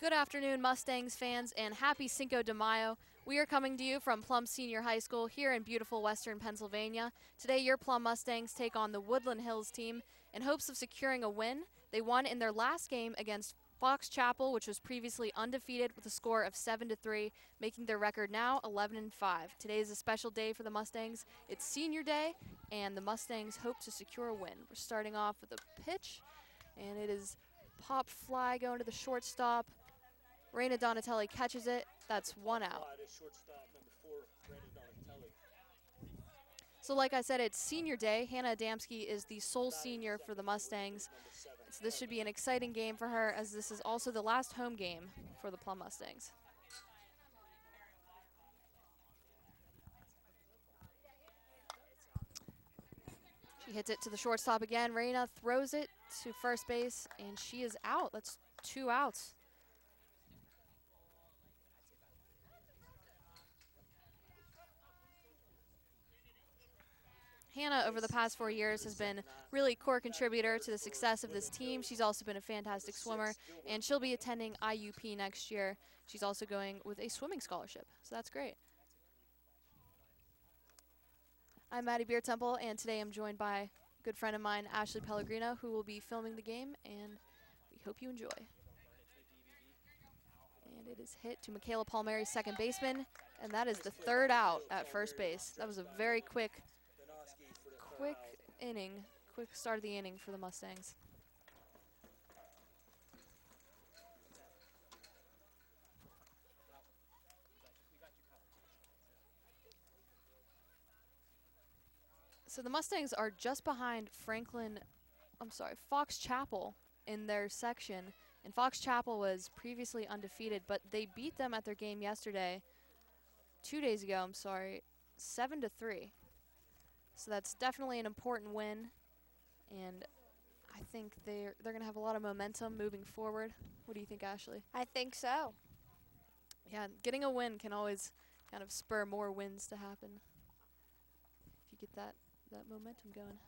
Good afternoon, Mustangs fans, and happy Cinco de Mayo. We are coming to you from Plum Senior High School here in beautiful western Pennsylvania. Today, your Plum Mustangs take on the Woodland Hills team in hopes of securing a win. They won in their last game against Fox Chapel, which was previously undefeated with a score of 7-3, making their record now 11-5. Today is a special day for the Mustangs. It's senior day, and the Mustangs hope to secure a win. We're starting off with a pitch, and it is pop fly going to the shortstop. Raina Donatelli catches it. That's one out. So like I said, it's senior day. Hannah Adamski is the sole senior for the Mustangs. So this should be an exciting game for her, as this is also the last home game for the Plum Mustangs. She hits it to the shortstop again. Raina throws it to first base, and she is out. That's 2 outs. Hannah, over the past 4 years, has been really a core contributor to the success of this team. She's also been a fantastic swimmer, and she'll be attending IUP next year. She's also going with a swimming scholarship, so that's great. I'm Maddie Beertemple, and today I'm joined by a good friend of mine, Ashley Pellegrino, who will be filming the game, and we hope you enjoy. And it is hit to Michaela Palmieri, second baseman, and that is the 3rd out at first base. That was a very quick inning, quick start of the inning for the Mustangs. So the Mustangs are just behind Fox Chapel in their section. And Fox Chapel was previously undefeated, but they beat them at their game yesterday, 2 days ago, 7-3. So that's definitely an important win, and I think they're going to have a lot of momentum moving forward. What do you think, Ashley? I think so. Yeah, getting a win can always kind of spur more wins to happen if you get that momentum going.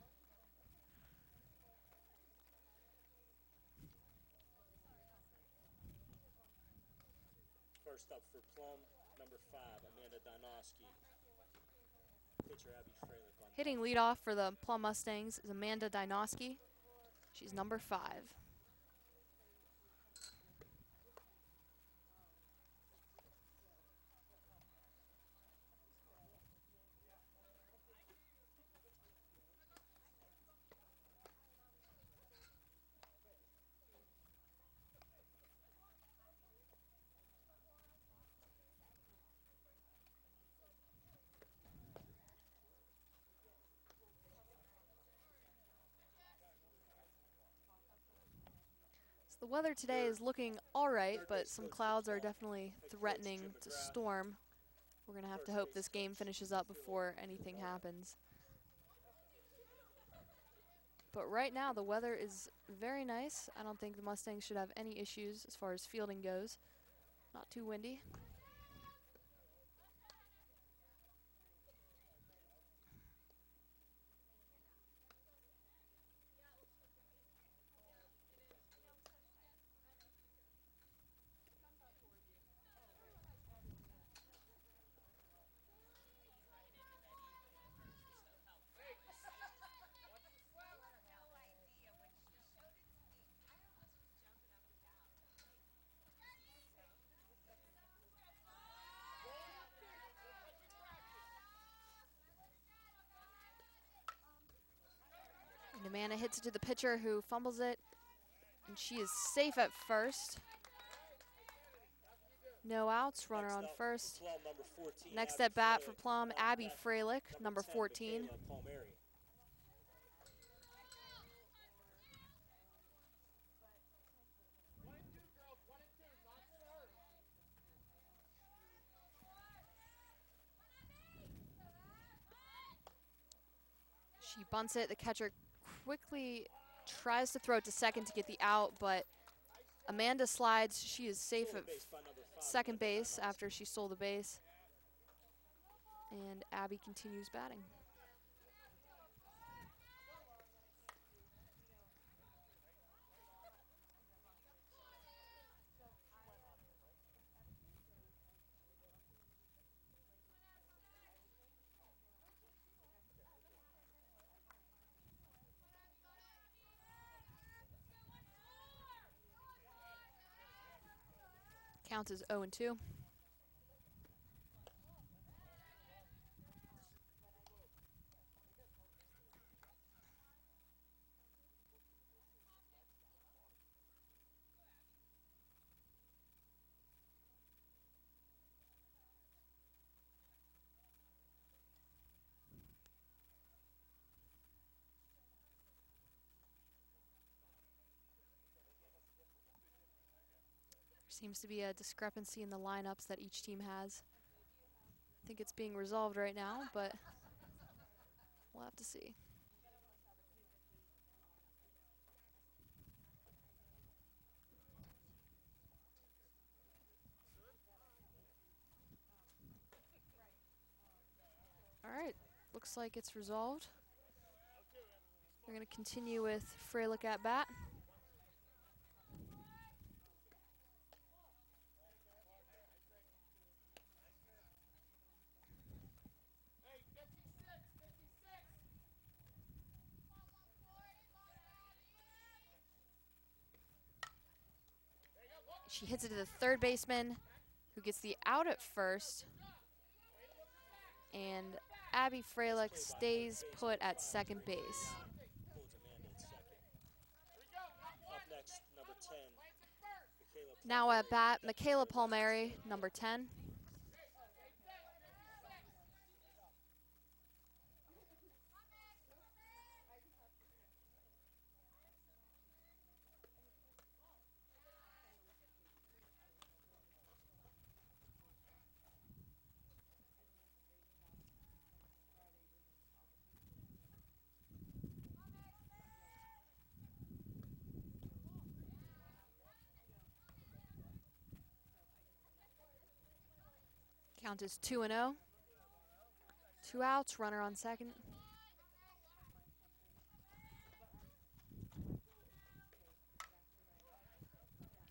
First up for Plum, number 5, Amanda Dinoski. Pitcher Abby Freilich on Hitting leadoff for the Plum Mustangs is Amanda Dinoski. She's number 5. The weather today is looking all right, but some clouds are definitely threatening to storm. We're going to have to hope this game finishes up before anything happens. But right now, the weather is very nice. I don't think the Mustangs should have any issues as far as fielding goes. Not too windy. And Amanda hits it to the pitcher, who fumbles it, and she is safe at first. No outs, runner on first. Next at bat for Plum, Abby Freilich, number 14. She bunts it. The catcher quickly tries to throw it to second to get the out, but Amanda slides. She is safe at second base after she stole the base. And Abby continues batting. Count is 0-2. Seems to be a discrepancy in the lineups that each team has. I think it's being resolved right now, but we'll have to see. All right, looks like it's resolved. We're going to continue with Freilich at bat. She hits it to the third baseman, who gets the out at first. And Abby Freilich stays put at second base. Holds Amanda at second. Up next, number 10, Michaela Now Palmieri. at bat, Michaela Palmieri, number 10. Count is 2-0. 2 outs, runner on second.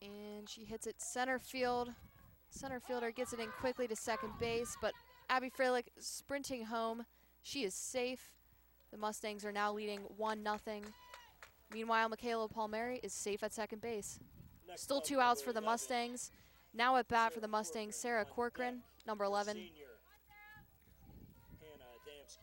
And she hits it center field. Center fielder gets it in quickly to second base, but Abby Freilich sprinting home. She is safe. The Mustangs are now leading 1-0. Meanwhile, Michaela Palmieri is safe at second base. Next Still up, 2 outs for number the 11, Mustangs. Now at bat for the Sarah Mustangs, Corcoran Sarah on Corcoran, deck. number The 11. senior, Hannah Adamski.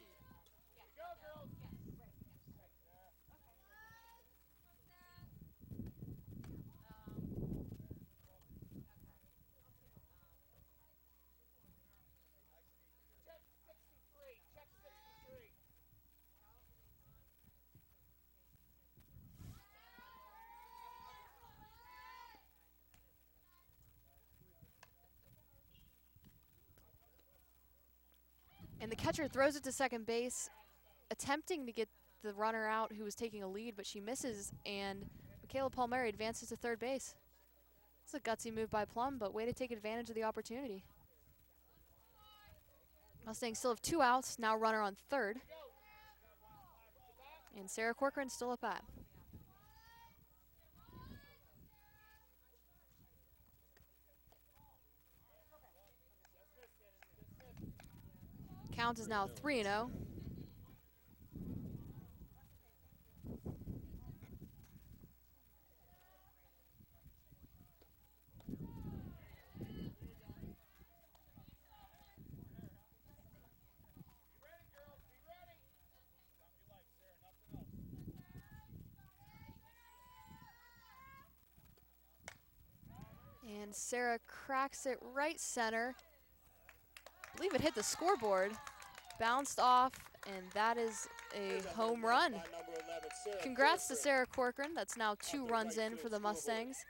And the catcher throws it to second base, attempting to get the runner out who was taking a lead, but she misses, and Michaela Palmieri advances to third base. It's a gutsy move by Plum, but way to take advantage of the opportunity. Mustangs still have 2 outs, now runner on third. And Sarah Corcoran still at bat. Count is now 3-0. And Sarah cracks it right center. I believe it hit the scoreboard, bounced off, and that is There's a a home run run. by number 11, Sarah Congrats to Corcoran. Sarah Corcoran. That's now 2 the runs right in for field the scoreboard. Mustangs.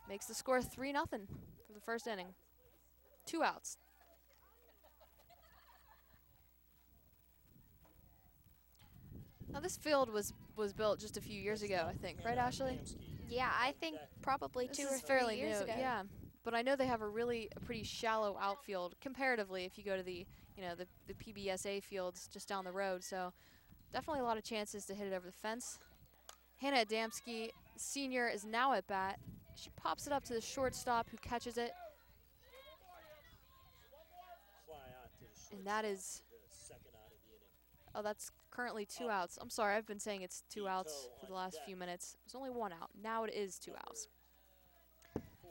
Makes the score 3-0 for the first inning. 2 outs. Now this field was built just a few years ago, I think, right, Hannah Ashley? Adamski. Yeah, I think deck. probably This 2 is or 3 fairly years new, ago. yeah. But I know they have a pretty shallow outfield comparatively if you go to the PBSA fields just down the road. So definitely a lot of chances to hit it over the fence. Hannah Adamski, senior, is now at bat. She pops it up to the shortstop, who catches it, Fly out to the and that shortstop is, for the second out of the inning. oh, that's currently 2 outs. I'm sorry, I've been saying it's 2 outs Ito for the on last deck. few minutes. It's only 1 out. Now it is 2 Number outs.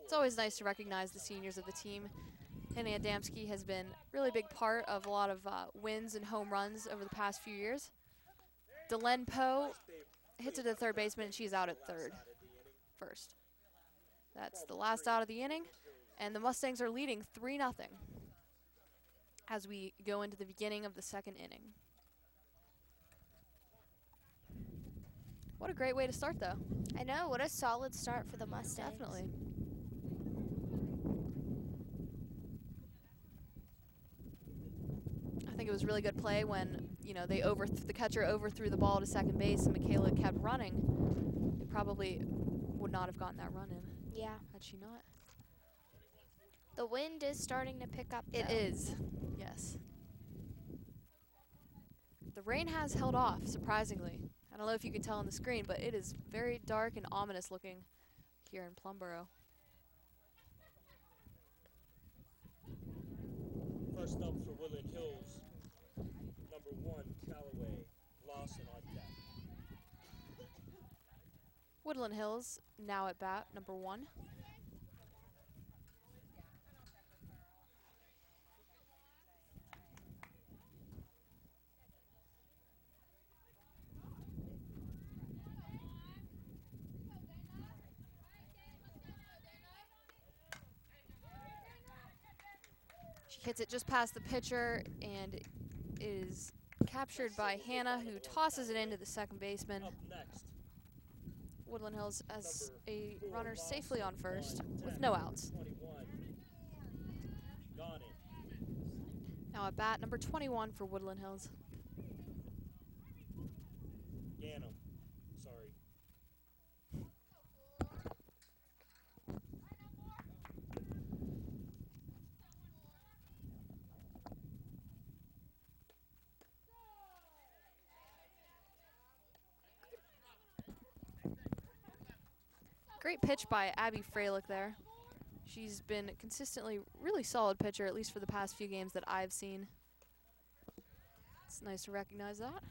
It's always nice to recognize the seniors of the team. Hannah Adamski has been a really big part of a lot of wins and home runs over the past few years. Delenn Poe hits it to third baseman, and she's out at third first. That's the last out of the inning, and the Mustangs are leading 3-0 as we go into the beginning of the second inning. What a great way to start, though. I know, what a solid start for the Mustangs. Definitely. I think it was really good play when, you know, the catcher overthrew the ball to second base and Michaela kept running. They probably would not have gotten that run in. Yeah. Had she not. The wind is starting to pick up, though. It is, yes. The rain has held off, surprisingly. I don't know if you can tell on the screen, but it is very dark and ominous looking here in Plumboro. First up for Woodland Hills, number 1, Callaway Lawson on deck. Woodland Hills now at bat, number 1. She hits it just past the pitcher and is captured by Hannah, who tosses it into the second baseman. Up next, Woodland Hills has a number 4, runner safely on first Lawson, with 10, no outs. 21. Gone in. Now at bat, number 21 for Woodland Hills. Ganem, sorry. Great pitch by Abby Freilich there. She's been consistently really solid pitcher, at least for the past few games that I've seen. It's nice to recognize that.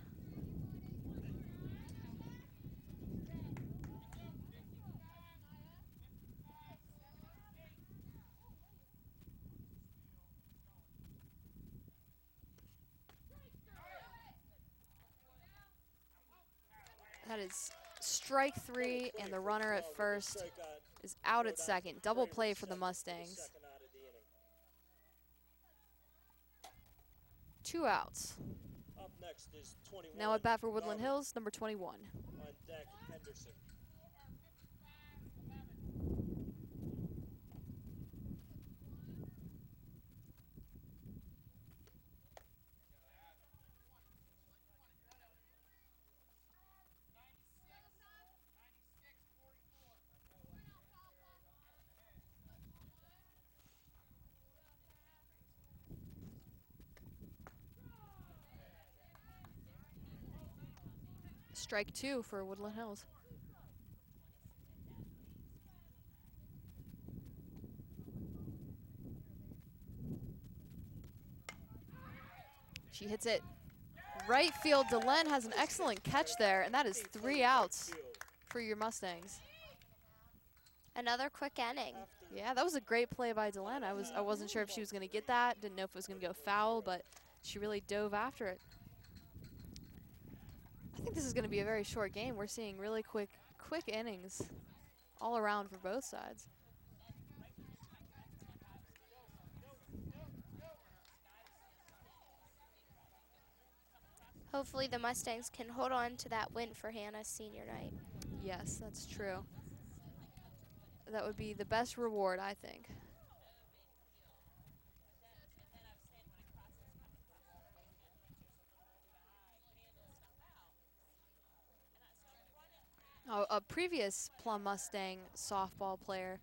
That is strike 3, and the runner at first is out at second. Double play for the Mustangs. Second out of the inning. 2 outs. Up next is 21. Now at bat for Woodland Gone Hills, number 21. on deck, Henderson. Strike 2 for Woodland Hills. She hits it right field. Delenn has an excellent catch there, and that is 3 outs for your Mustangs. Another quick inning. Yeah, that was a great play by Delenn. I wasn't sure if she was going to get that. Didn't know if it was going to go foul, but she really dove after it. I think this is going to be a very short game. We're seeing really quick innings all around for both sides. Hopefully the Mustangs can hold on to that win for Hannah's senior night. Yes, that's true. That would be the best reward, I think. Oh, a previous Plum Mustang softball player,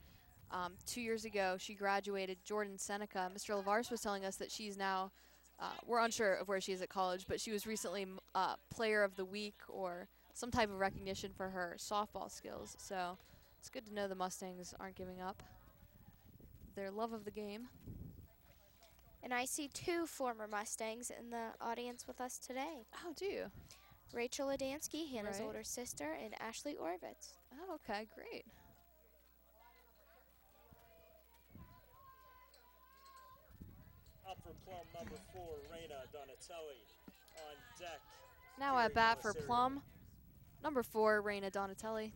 2 years ago, she graduated, Jordan Seneca. Mr. Lavars was telling us that she's now, we're unsure of where she is at college, but she was recently Player of the Week or some type of recognition for her softball skills. So it's good to know the Mustangs aren't giving up their love of the game. And I see 2 former Mustangs in the audience with us today. Oh, do you? Rachel Adamski, Hannah's Right. older sister, and Ashley Orvitz. Oh, okay, great. Up for Plum, number 4, Reina Donatelli. On deck, Now Carrie at bat for Bellisario. Plum, number 4, Reina Donatelli.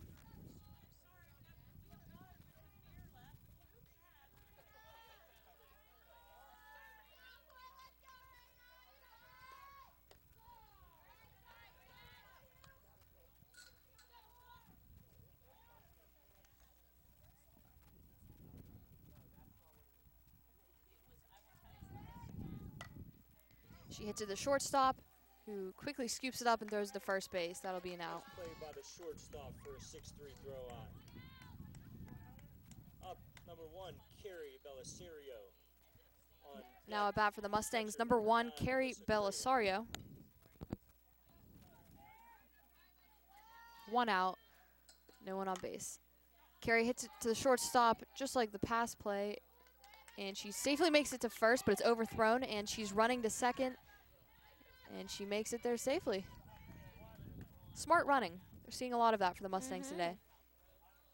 She hits to the shortstop, who quickly scoops it up and throws to first base. That'll be an out. Played by the shortstop for a 6-3 throw on. Up, number 1, Carrie Bellisario. On Now at deck, bat for the Mustangs, catcher, number 1, 9, Carrie Alyssa Craver. Bellisario. 1 out, no one on base. Carrie hits it to the shortstop, just like the pass play, and she safely makes it to first, but it's overthrown, and she's running to second, and she makes it there safely. Smart running. They're seeing a lot of that for the Mustangs today.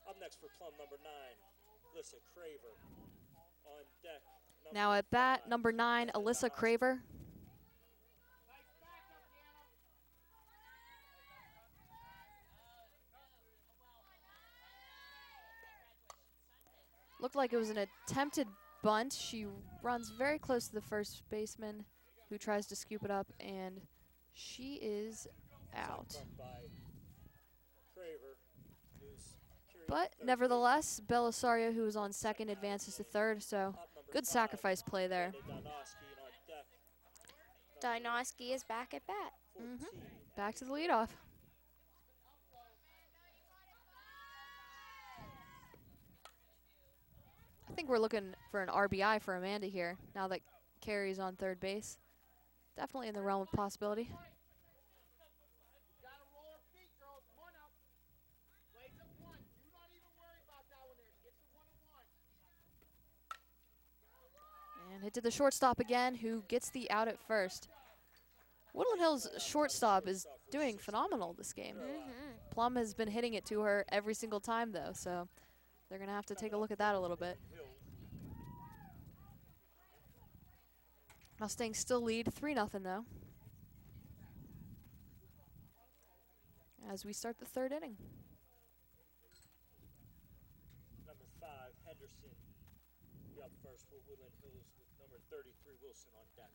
Up next for Plum, number 9, Alyssa Craver. On deck, Now at bat, 5, number 9, Amanda Alyssa Donosky. Craver. Looked like it was an attempted bunt. She runs very close to the first baseman, who tries to scoop it up, and she is out. Bunt by Craver, who's carried Mm-hmm. But third nevertheless, Bellisario, who was on second, advances to third, so base. Up, number good 5, sacrifice play there. Amanda Donosky, and on deck, Dinosky is back at bat. 14, Back to the leadoff. I think we're looking for an RBI for Amanda here, now that Carrie's on third base. Definitely in the realm of possibility. And hit to the shortstop again, who gets the out at first. Woodland Hills' shortstop is doing phenomenal this game. Plum has been hitting it to her every single time, though, so they're going to have to take a look at that a little bit. Mustangs still lead 3-0, though, as we start the third inning. Number 5, Henderson. Be up first for Woodland Hills with number 33, Wilson, on deck.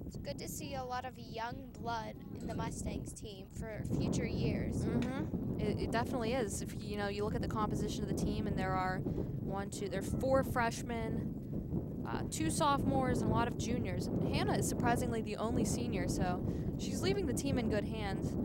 It's good to see a lot of young blood in the Mustangs team for future years. It definitely is. If you look at the composition of the team, and there's 4 freshmen, 2 sophomores, and a lot of juniors. And Hannah is surprisingly the only senior, so she's leaving the team in good hands.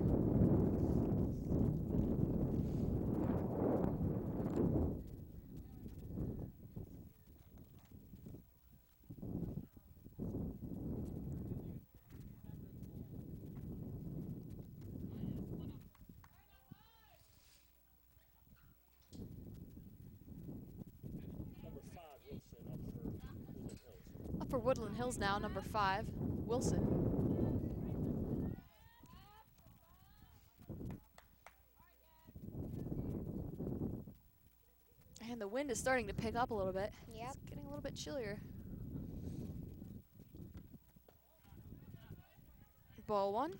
Number 5, Wilson, up for Woodland Hills. Up for Woodland Hills now, number 5, Wilson. And the wind is starting to pick up a little bit. Yep. It's getting a little bit chillier. Ball 1.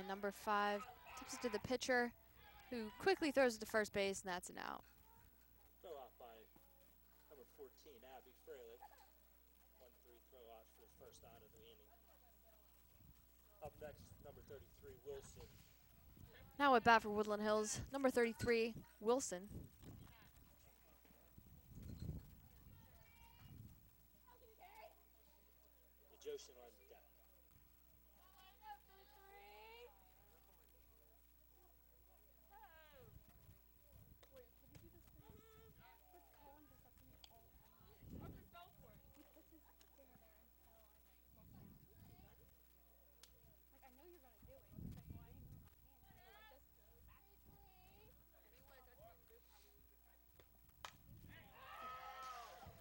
And number 5 tips it to the pitcher, who quickly throws it to first base, and that's an out. Throw out by number 14, Abby Freilich. 1-3 throw out for the first out of the inning. Up next, number 33, Wilson. Now at bat for Woodland Hills, number 33, Wilson. The Joshin on deck.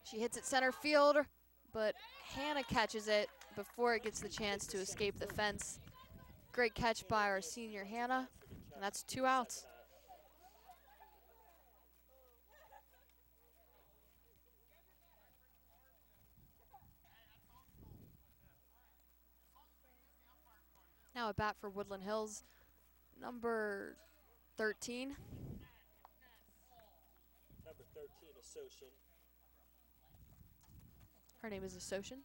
She hits it center field, but Hannah catches it before it gets the chance to escape the fence. Great catch by our senior Hannah, and that's 2 outs. Now at bat for Woodland Hills, number 13. Number 13, Asocian. Her name is Asocian.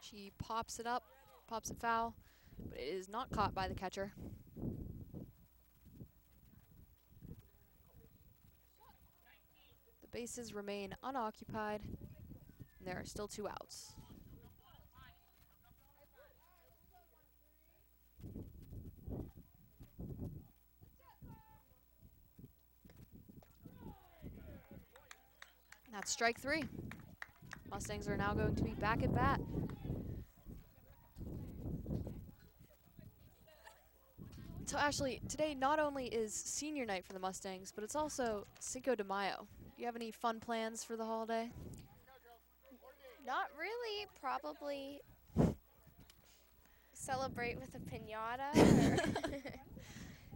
She pops it up, pops it foul, but it is not caught by the catcher. The bases remain unoccupied, and there are still 2 outs. That's strike 3. Mustangs are now going to be back at bat. So Ashley, today not only is senior night for the Mustangs, but it's also Cinco de Mayo. Do you have any fun plans for the holiday? Not really. Probably celebrate with a piñata.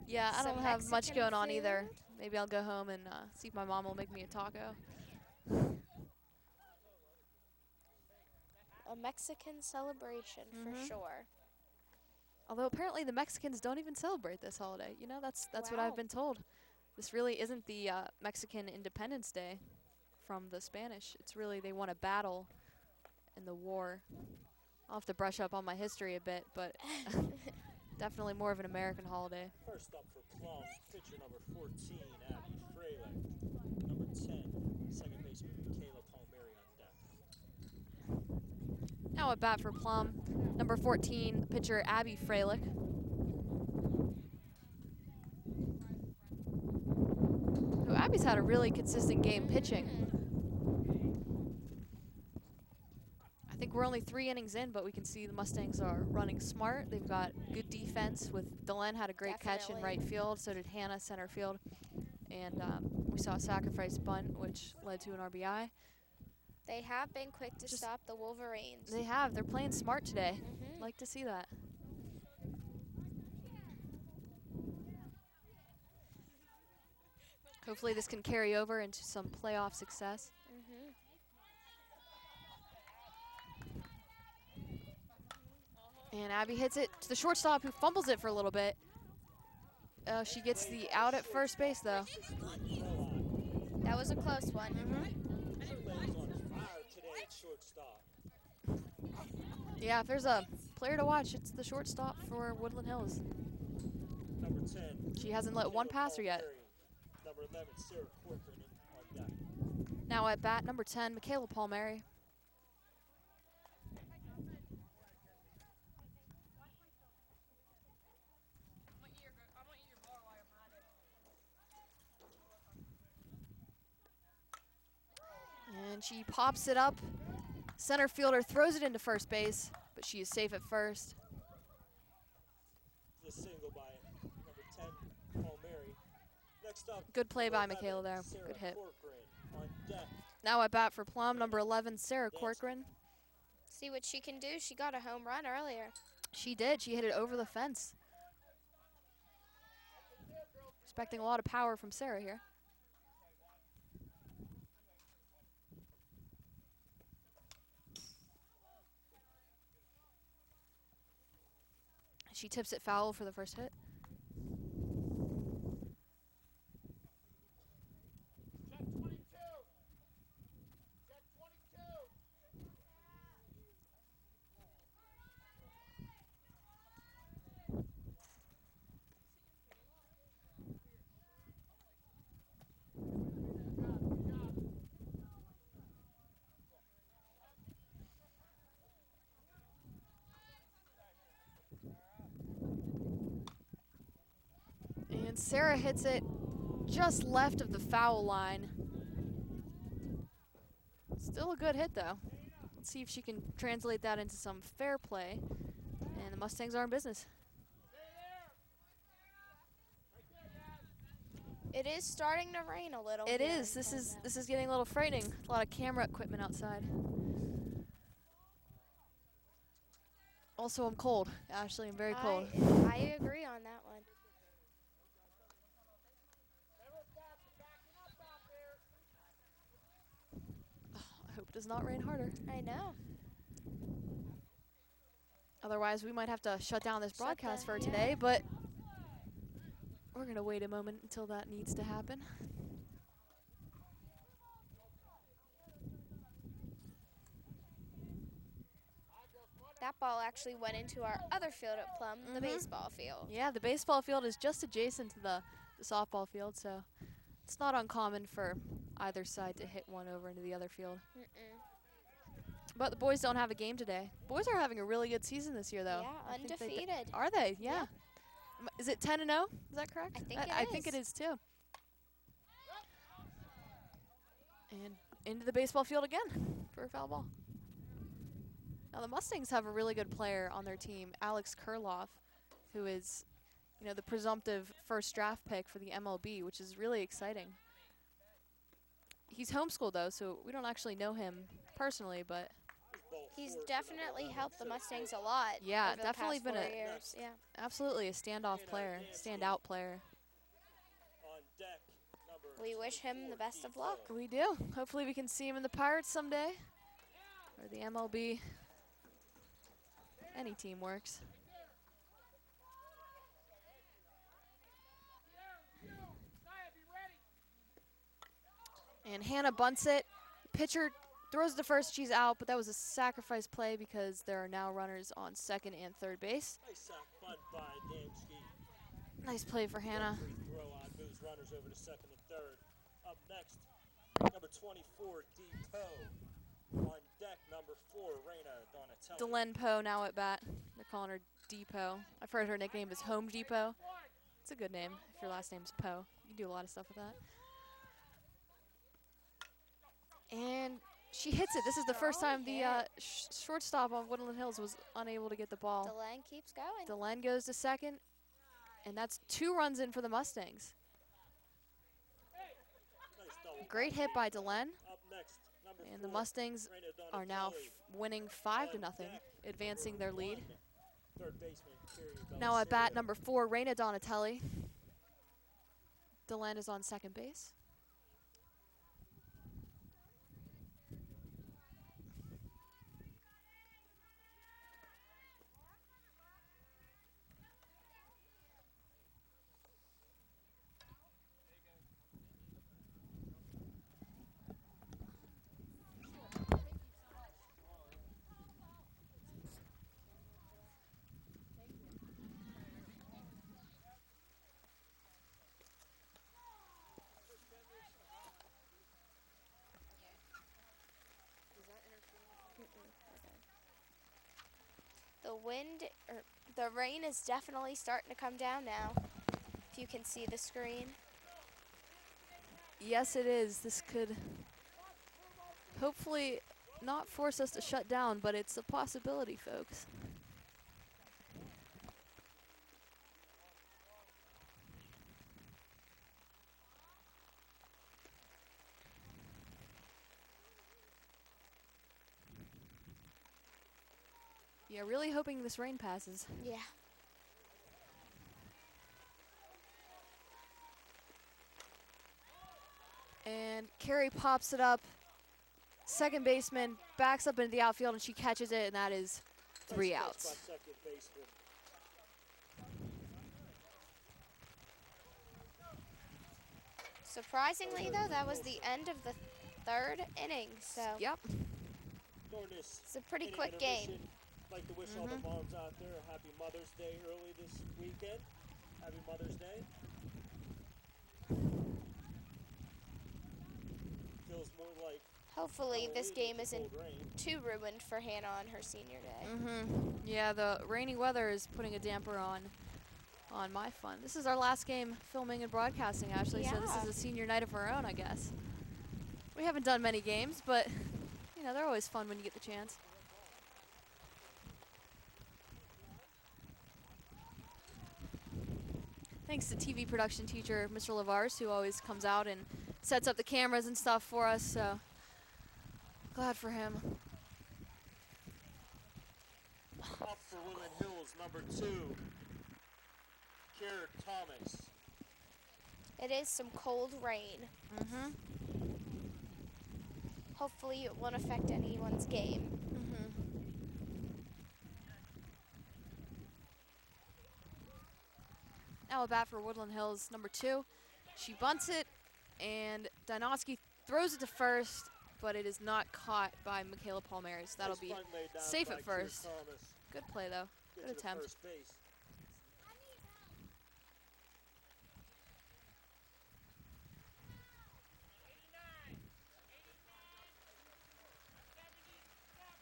Yeah, I Some don't have much Mexican going on either. food. Maybe I'll go home and see if my mom will make me a taco. A Mexican celebration for sure. Although apparently the Mexicans don't even celebrate this holiday. You know, that's what I've Wow. been told. This really isn't the Mexican Independence Day from the Spanish. It's really they won a battle in the war. I'll have to brush up on my history a bit, but definitely more of an American holiday. First up for Plum, pitcher number 14, Abby Freilich. Number 10, second baseman Michaela Palmieri on deck. Now at bat for Plum, number 14, pitcher Abby Freilich. So Abby's had a really consistent game pitching. I think we're only 3 innings in, but we can see the Mustangs are running smart. They've got good defense with Delenn had a great catch in right field, so did Hannah center field. And we saw a sacrifice bunt, which led to an RBI. They have been quick to stop the Wolverines. They have. They're playing smart today. Like to see that. Hopefully this can carry over into some playoff success. And Abby hits it to the shortstop, who fumbles it for a little bit. She gets the out at first base, though. That was a close one. Woodland's on fire today at shortstop. Yeah, if there's a player to watch, it's the shortstop for Woodland Hills. Number 10. She hasn't let one passer yet. Number 11, Sarah Corcoran on deck. Now at bat, number 10, Michaela Palmieri. And she pops it up. Center fielder throws it into first base, but she is safe at first. The single by number 10, Palmieri. Next up, Good play by 11, Michaela there. Sarah Good hit. Corcoran on deck. Now at bat for Plum, number 11, Sarah Corcoran. See what she can do. She got a home run earlier. She did. She hit it over the fence. Expecting a lot of power from Sarah here. She tips it foul for the first hit. And Sarah hits it just left of the foul line. Still a good hit, though. Let's see if she can translate that into some fair play. And the Mustangs are in business. It is starting to rain a little. It here is. in This is getting a little frightening. A lot of camera equipment outside. Also, I'm cold. Ashley, I'm very cold. I agree on that one. I hope it does not rain harder. I know. Otherwise, we might have to shut down this broadcast for yeah. today, but we're going to wait a moment until that needs to happen. That ball actually went into our other field at Plum, the baseball field. Yeah, the baseball field is just adjacent to the softball field, so it's not uncommon for either side to hit one over into the other field. But the boys don't have a game today. Boys are having a really good season this year, though. Yeah, I think undefeated. Are they? Yeah. Yeah. Is it 10-0? Is that correct? I I think it is, too. And into the baseball field again for a foul ball. Now, the Mustangs have a really good player on their team, Alex Kurloff, who is, you know, the presumptive first draft pick for the MLB, which is really exciting. He's homeschooled, though, so we don't actually know him personally, but he's definitely helped the Mustangs a lot. yeah, over definitely the past been 4 years. Yeah. absolutely a standout player. On deck, number We wish him the best of luck. We do. Hopefully we can see him in the Pirates someday, or the MLB. Any team works. And Hannah bunts it. Pitcher throws the first, she's out, but that was a sacrifice play because there are now runners on second and third base. Nice sack bunt by Damsky. Nice play for Hannah. Free throw on moves runners over to second and third. Up next, number 24, Depot. On deck, number 4, Raina Donatelli. Delenn Poe now at bat. They're calling her Depot. I've heard her nickname is Home Depot. It's a good name if your last name's Poe. You can do a lot of stuff with that. And she hits it. This is the first time the shortstop on Woodland Hills was unable to get the ball. Delenn keeps going. Delenn goes to second, and that's 2 runs in for the Mustangs. Nice double. Great hit by Delenn, Up next, number and the 4, Mustangs Raina are now Donatelli. winning 5-0, On deck, advancing number their lead. 1, third baseman, Carrie Now at bat, Bellisario. number 4, Raina Donatelli. Delenn is on second base. The rain is definitely starting to come down now. If you can see the screen. Yes, it is. This could hopefully not force us to shut down, but it's a possibility, folks. Yeah, really hoping this rain passes. Yeah. And Carrie pops it up. Second baseman backs up into the outfield, and she catches it, and that is 3 Nice catch outs. by second baseman. Surprisingly, though, that was the end of the third inning. So Yep. During this it's a pretty inning quick game. intermission, I'd like to wish all the moms out there a happy Mother's Day early this weekend. Happy Mother's Day. Feels more like Hopefully, this Halloween game with the isn't cold rain. too ruined for Hannah on her senior day. Yeah, the rainy weather is putting a damper on my fun. This is our last game filming and broadcasting, actually, so this Yeah. is a senior night of our own, I guess. We haven't done many games, but, you know, they're always fun when you get the chance. Thanks to TV production teacher, Mr. Lavars, who always comes out and sets up the cameras and stuff for us, so glad for him. Up for Woodland Hills, number 2, Kier Thomas. It is some cold rain. Hopefully, it won't affect anyone's game. Now a bat for Woodland Hills, number 2. She bunts it, and Dinoski throws it to first, but it is not caught by Michaela Palmares. That'll be Nice bunt laid down safe by at Kier first. Thomas. Good play, though. Get Good to the attempt. first base.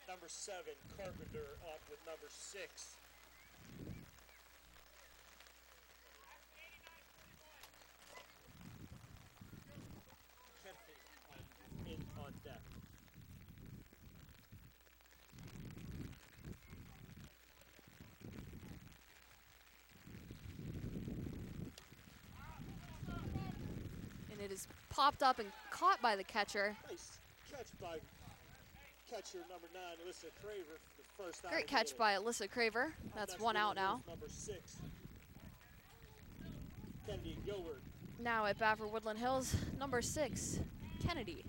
Number 7, Carpenter up with number 6. Kennedy on deck. And it is popped up and caught by the catcher. Nice catch by catcher number 9, Alyssa Craver, for the first out Great of the catch inning. by Alyssa Craver. That's Next, 1 out Woodland now. Hills, number 6, Kennedy Gilbert. Now at bat for Woodland Hills, number 6, Kennedy.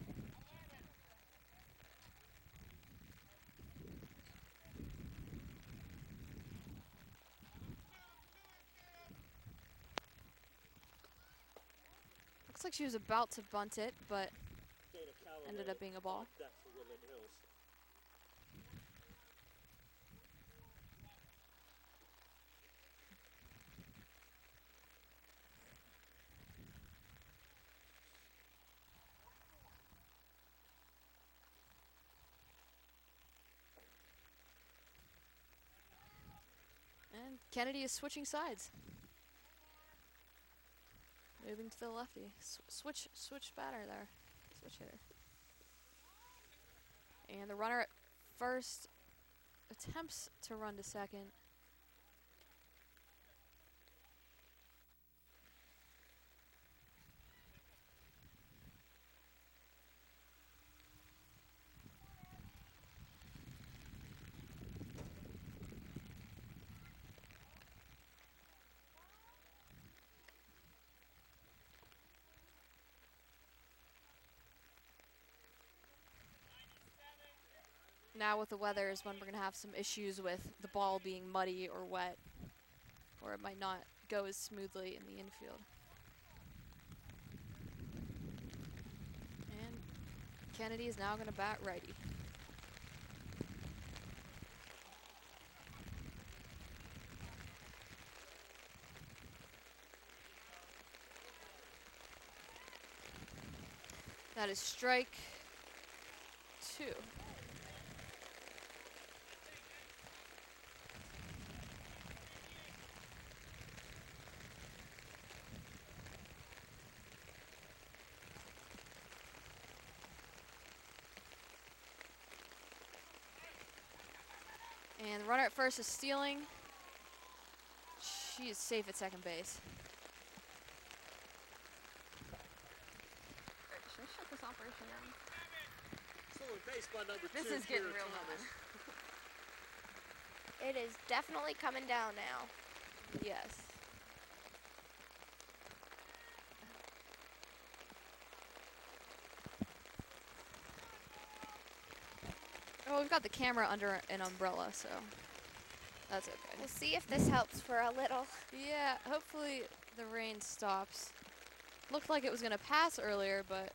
Looks like she was about to bunt it, but Dana Calloway ended up being a ball. on deck for Woodland Hills. And Kennedy is switching sides. Moving to the lefty. Switch batter there. Switch hitter. And the runner at first attempts to run to second. Now with the weather is when we're going to have some issues with the ball being muddy or wet, or it might not go as smoothly in the infield. And Kennedy is now going to bat righty. That is strike 2. And the runner at first is stealing. She is safe at second base. Should we shut this operation down? Stolen base by number 2, This is getting Kier real Thomas. bad. It is definitely coming down now. Yes. Oh, we've got the camera under an umbrella, so that's okay. We'll see if this helps for a little. Yeah, hopefully the rain stops. Looked like it was going to pass earlier, but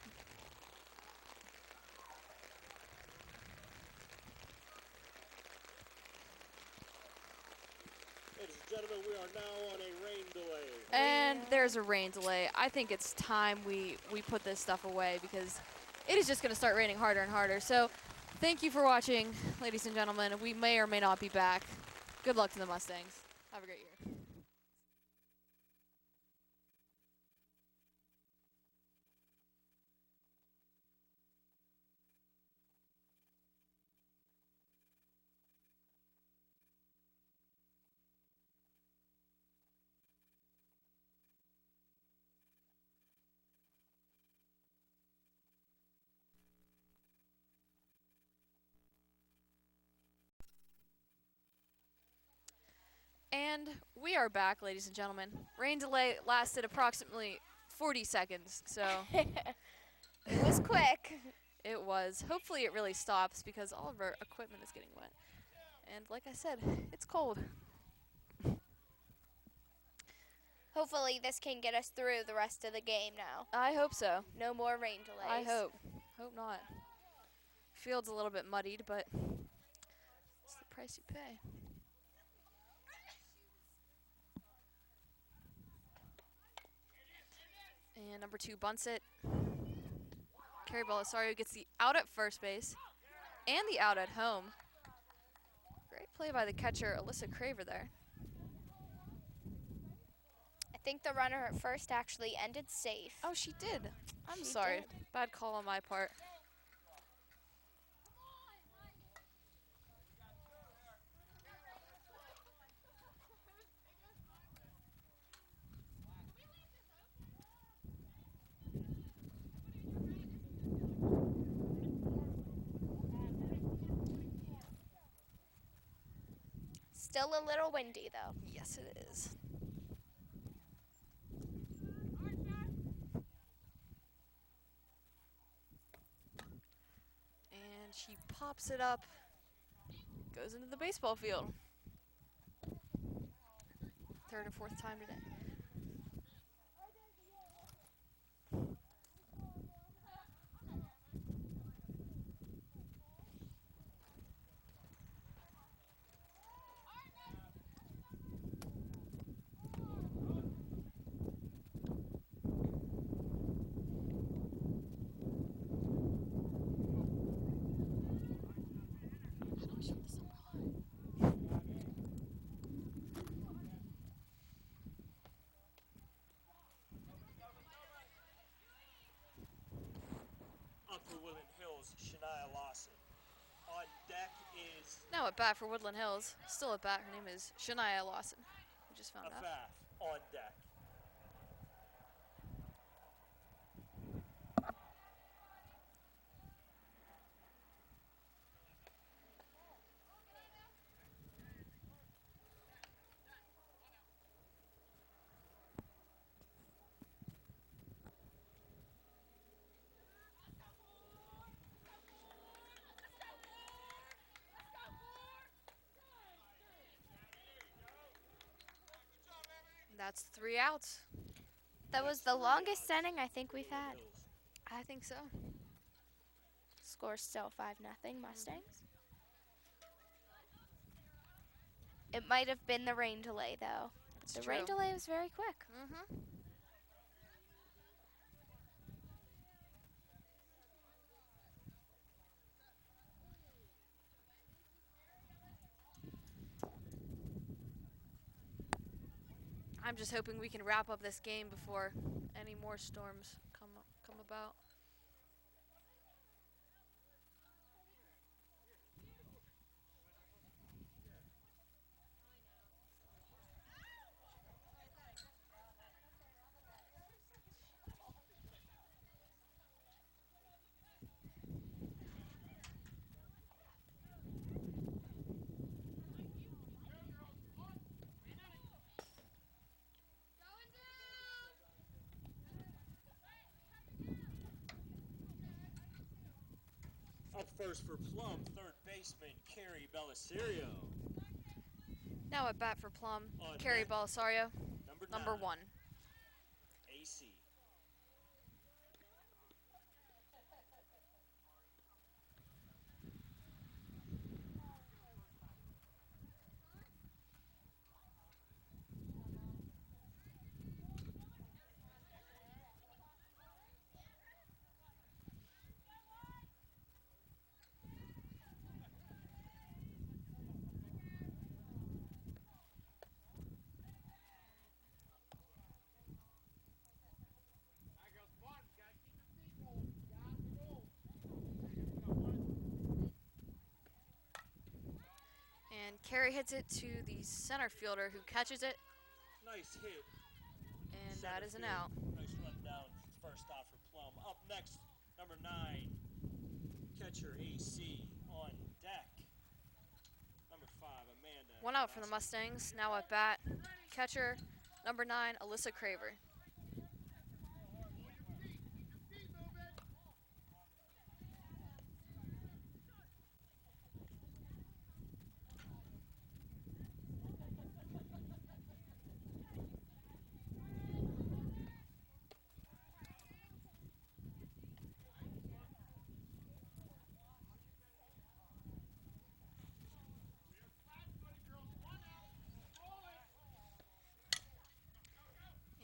Ladies and gentlemen, we are now on a rain delay. and there's a rain delay. I think it's time we put this stuff away because it is just going to start raining harder and harder. So thank you for watching, ladies and gentlemen. We may or may not be back. Good luck to the Mustangs. Have a great year. And we are back, ladies and gentlemen. Rain delay lasted approximately 40 seconds, so It was quick. it was. Hopefully it really stops because all of our equipment is getting wet. And like I said, it's cold. Hopefully this can get us through the rest of the game now. I hope so. No more rain delays. I hope. Hope not. Field's a little bit muddied, but it's the price you pay. And number 2 bunts it. Carry Belisario gets the out at first base and the out at home. Great play by the catcher, Alyssa Craver there. I think the runner at first actually ended safe. Oh, she did. I'm She sorry. did. Bad call on my part. Still a little windy though. Yes, it is. And she pops it up. Goes into the baseball field. Third or fourth time today. Up for Woodland Hills, Shania Lawson. On deck is Now at bat for Woodland Hills. Still at bat. Her name is Shania Lawson. We just found out. Afaf on deck. That's 3 outs. That was the longest inning I think we've had. I think so. Score still 5-0 Mustangs. It might have been the rain delay though. It's The true. rain delay was very quick. Mm-hmm. I'm just hoping we can wrap up this game before any more storms come about. Up first for Plum, third baseman Carrie Belisario. Now at bat for Plum, On Carrie deck, Belisario, number nine, 1. AC. And Carrie hits it to the center fielder who catches it, Nice hit. and Center that is an field. out. Nice run down, first off for Plum. Up next, number 9, catcher AC on deck. Number 5, Amanda. 1 out for the Donosky. Mustangs. Now at bat, catcher, number 9, Alyssa Craver.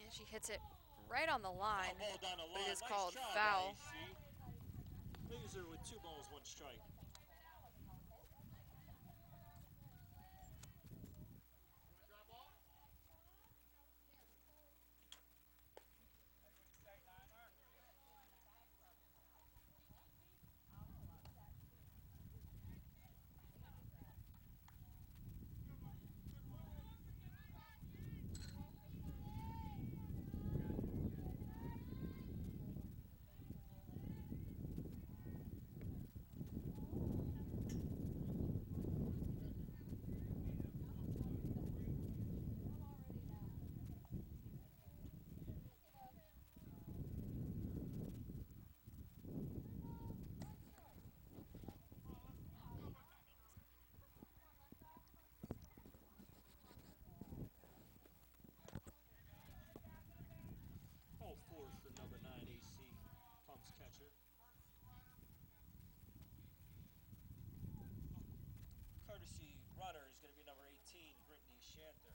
And she hits it right on the line. Ball down the but it line. is Nice called job, foul. AC. Leaves her with 2 balls, 1 strike. Ball 4 for number 9, AC. Plum's catcher. Courtesy runner is going to be number 18, Brittany Shanter.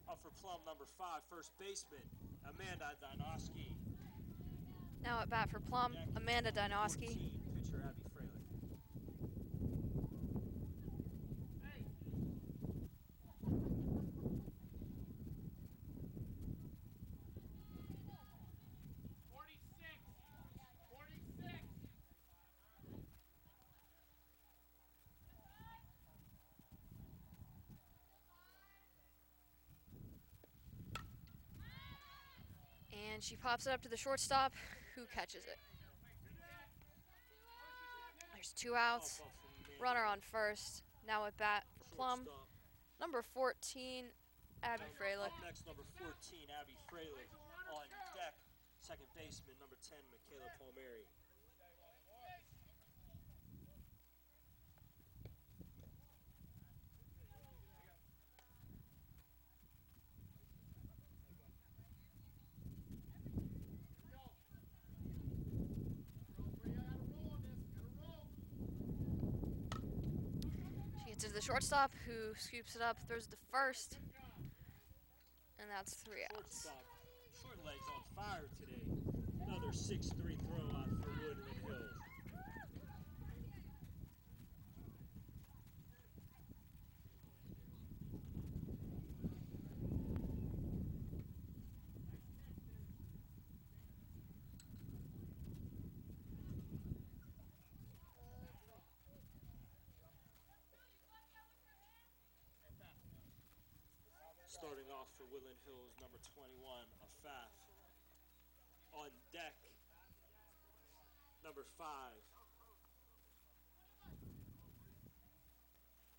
Up for Plum, number 5, first baseman, Amanda Donosky. Now at bat for Plum, Deck, Amanda Donosky. 14, pitcher Abby Freilich. And she pops it up to the shortstop, who catches it. There's 2 outs. Off from Amanda. Runner on first. Now at bat for Plum, Shortstop. number 14, Abby Freilich. Up next, number 14, Abby Freilich. On deck, second baseman, number 10, Michaela Palmieri. She hits it to the shortstop, who scoops it up, throws it to first, and that's 3 outs. Shortstop, short legs on fire today. Another 6-3 throw out for Woodland Hills. Starting off for Woodland Hills, number 21, Afaf. On deck, number 5,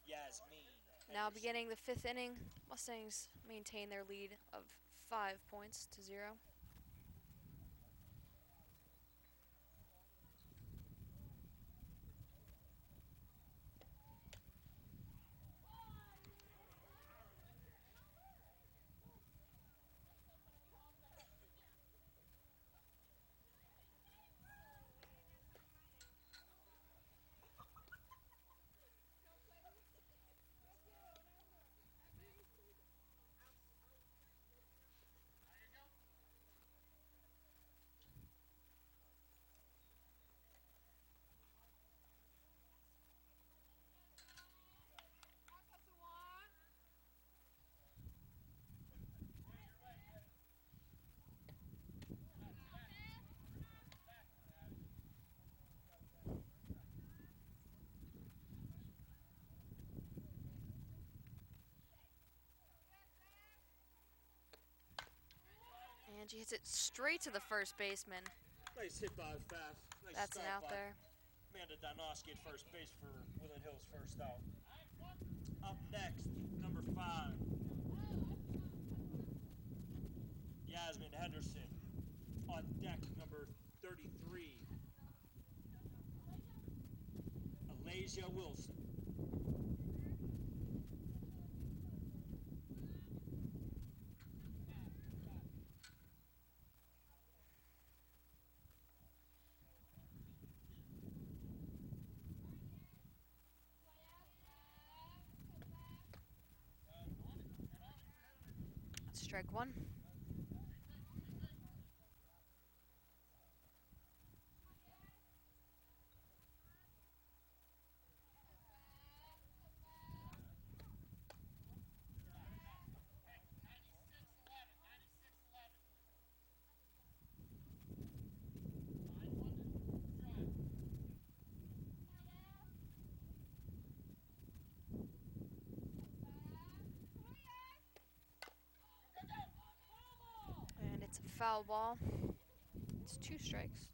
Yasmin. Now Henderson. beginning the 5th inning, Mustangs maintain their lead of 5 points to 0. And she hits it straight to the first baseman. Nice hit by Faf. Nice That's an stop out by there. Amanda Donoski at first base for Woodland Hills first out. Up next, number 5. Yasmin Henderson. On deck, number 33. Alasia Wilson. Strike one. And it's a foul ball. It's 2 strikes.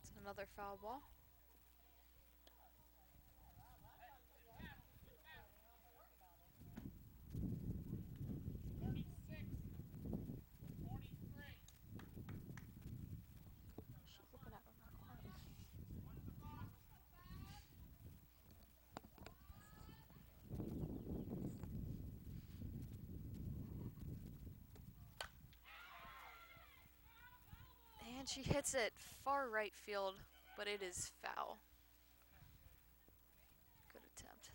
It's another foul ball. She's looking at him. And she hits it far right field, but it is foul. Good attempt.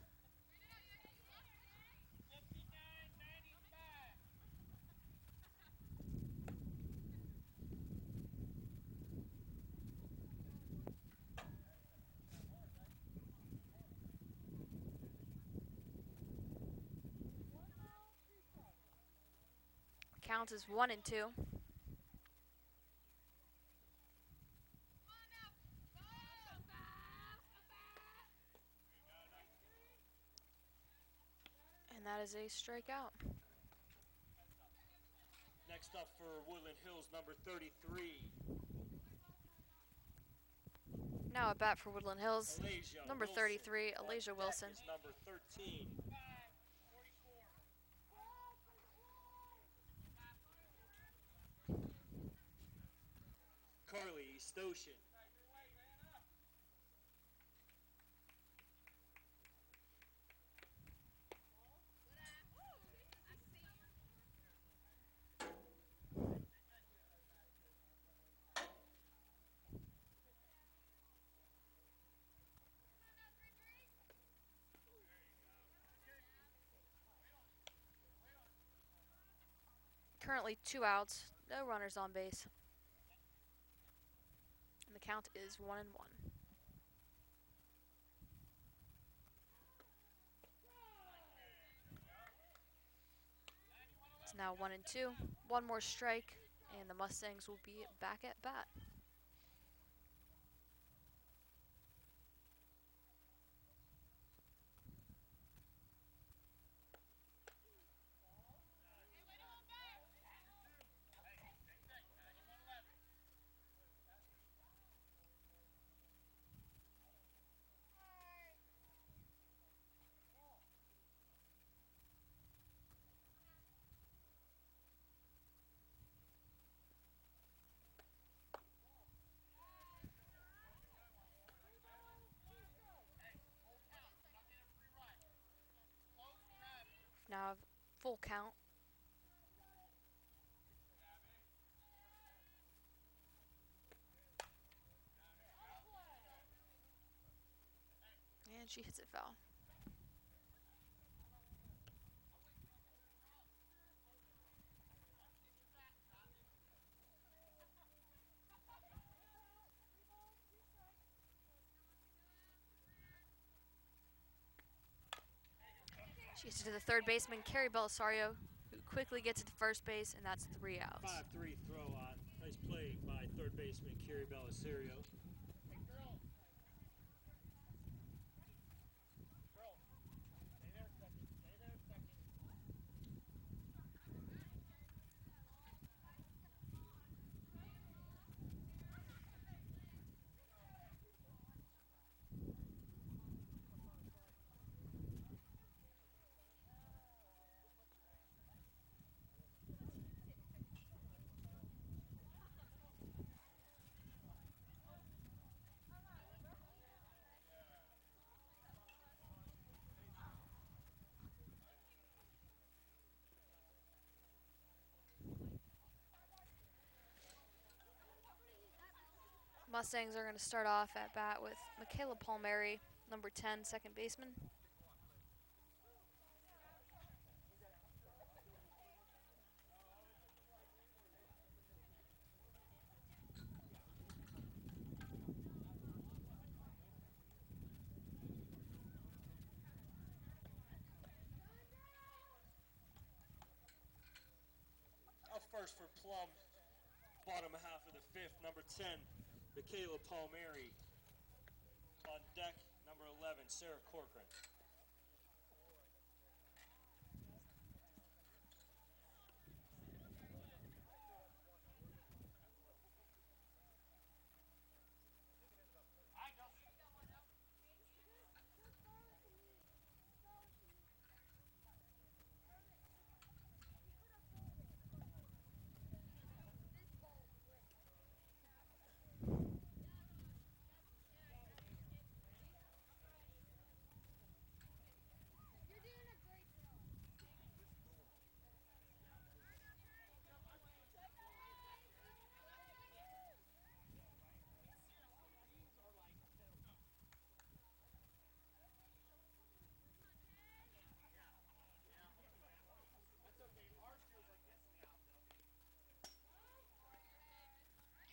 Count is 1-2. And that is a strikeout. Next up for Woodland Hills, number 33. Now at bat for Woodland Hills, Alasia number Wilson. 33, On Alasia deck Wilson. is number 13. Carly Stoshin. Currently 2 outs, no runners on base. And the count is 1-1. It's now 1-2. One more strike, and the Mustangs will be back at bat. Now full count. And she hits it foul. She gets it to the third baseman, Carrie Belisario, who quickly gets it to first base, and that's 3 outs. 5-3 throw on. Nice play by third baseman Carrie Belisario. Mustangs are going to start off at bat with Michaela Palmieri, number 10, second baseman. Up first for Plum, bottom half of the fifth, number 10, Michaela Palmieri. On deck, number 11, Sarah Corcoran.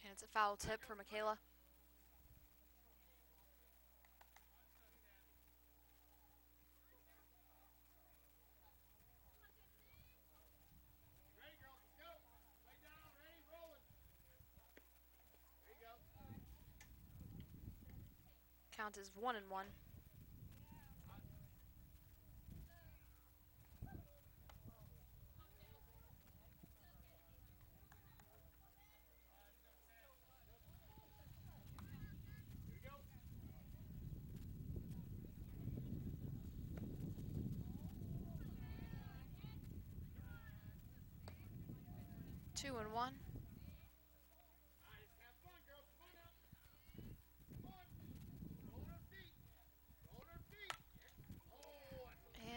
And it's a foul tip for Michaela. Count is 1-1. Two and one.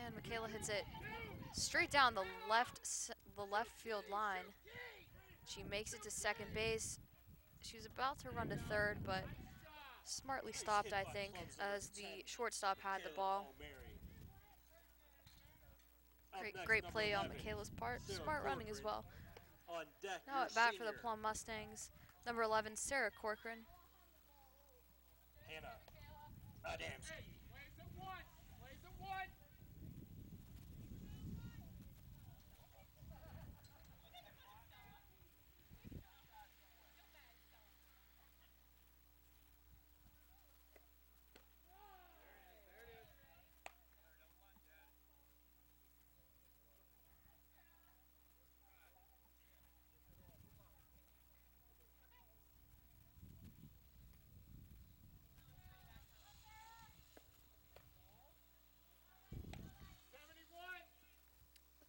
And Michaela hits it straight down the left field line. She makes it to second base. She was about to run to third, but smartly stopped, I think, as the shortstop had the ball. Great play on Michaela's part. Smart running as well. On deck, Now at bat for the Plum Mustangs, number 11, Sarah Corcoran. Hannah Adamski.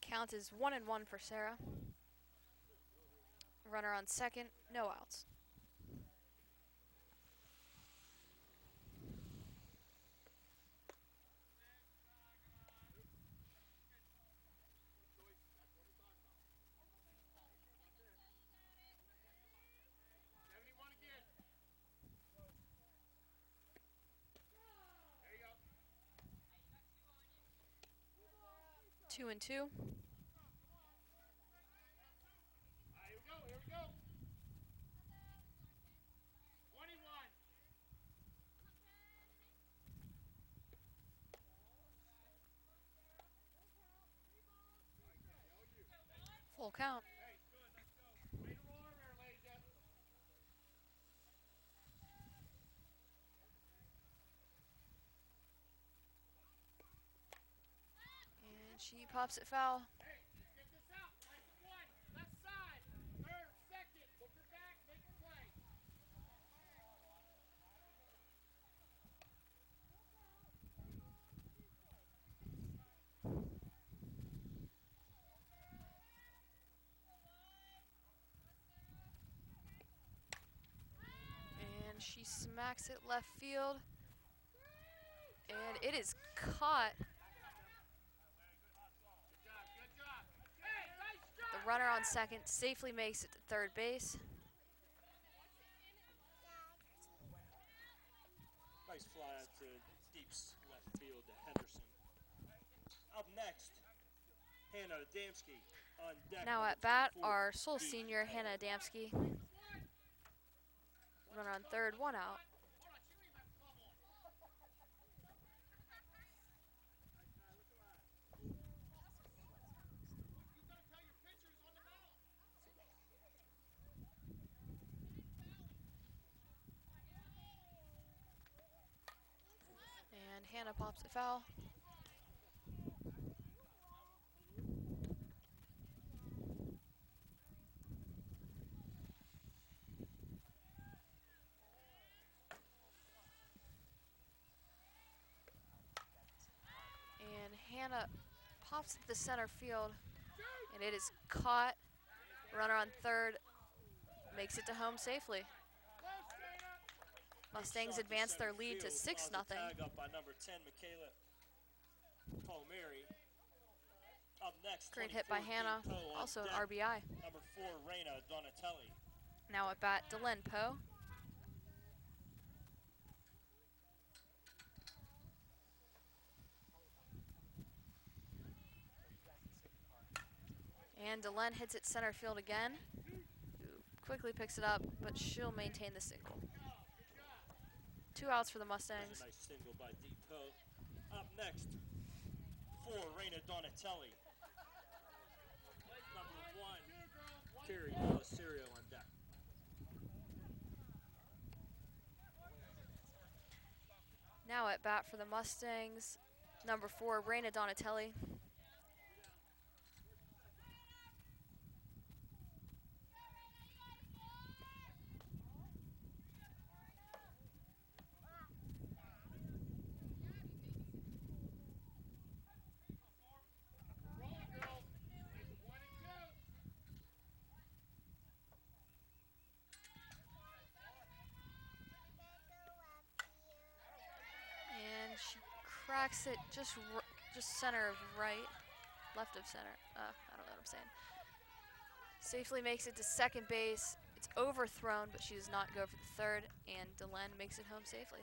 Count is 1-1 for Sarah. Runner on second, no outs. Two and two. Here we go. 21. Full count. And she pops it foul. And she smacks it left field. And it is caught. The runner on second safely makes it to third base. Nice fly out to deep left field to Henderson. Up next, Hannah Adamski on deck. Now number at bat, 24, our sole Dee senior, Poe. Hannah Adamski. Runner on third, 1 out. And Hannah pops it foul. And Hannah pops it to the center field, and it is caught. Runner on third makes it to home safely. Mustangs Shot to advance their center lead to field, 6-0. draws the tag up by number 10, Michaela Palmieri. Up next, Great hit by 24, Dee Hannah, Poe on also an deck. RBI. Number 4, Reina Donatelli. Now at bat, Dylan Poe. And Dylan hits it center field again. Who quickly picks it up, but she'll maintain the single. 2 outs for the That's Mustangs. a nice single by Dee Poe. Up next, 4, Reina Donatelli. Number 1, Carrie Belisario on deck. Now at bat for the Mustangs, number 4, Reina Donatelli. And she cracks it just center of right, left of center. I don't know what I'm saying. Safely makes it to second base. It's overthrown, but she does not go for the third, and Delenn makes it home safely.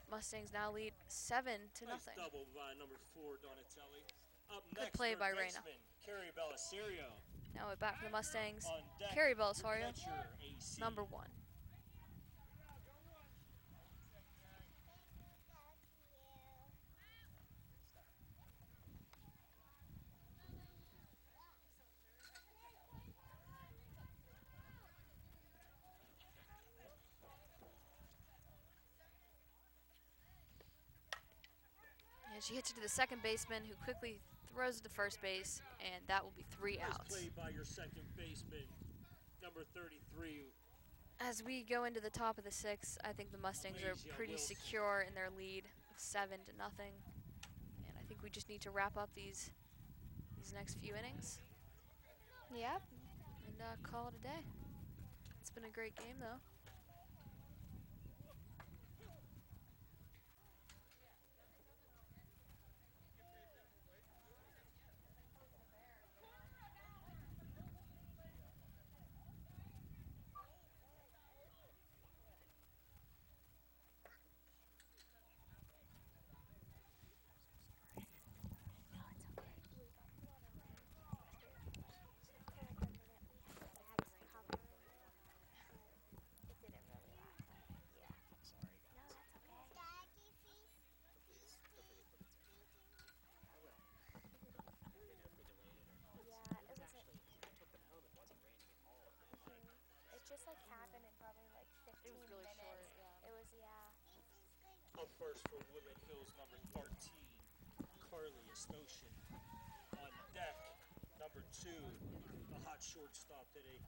Mustangs now lead 7-0. Nice double by number 4, Donatelli. Up Good next, play third by Reina. baseman, Carrie Belisario. Now at bat for the Mustangs, On deck, Carrie Belisario, catcher, AC. number 1. And she hits it to the second baseman, who quickly throws it to first base, and that will be 3 Nice outs. play by your second baseman, number 33. As we go into the top of the 6th, I think the Mustangs are Malaysia pretty Wilson. secure in their lead of 7-0. And I think we just need to wrap up these next few innings Yep. and call it a day. It's been a great game, though. Up first for Woodland Hills, number 13, Carly Estoshin. On deck, number 2, the hot shortstop today,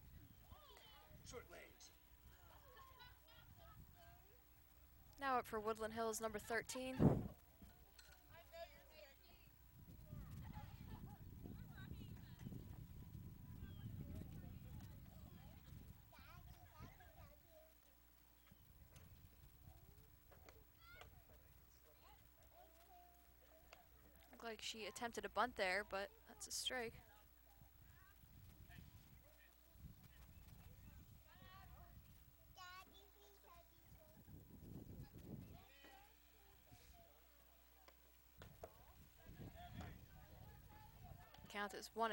short legs. Now up for Woodland Hills, number 13. Looked like she attempted a bunt there, but that's a strike. Count is 1-1.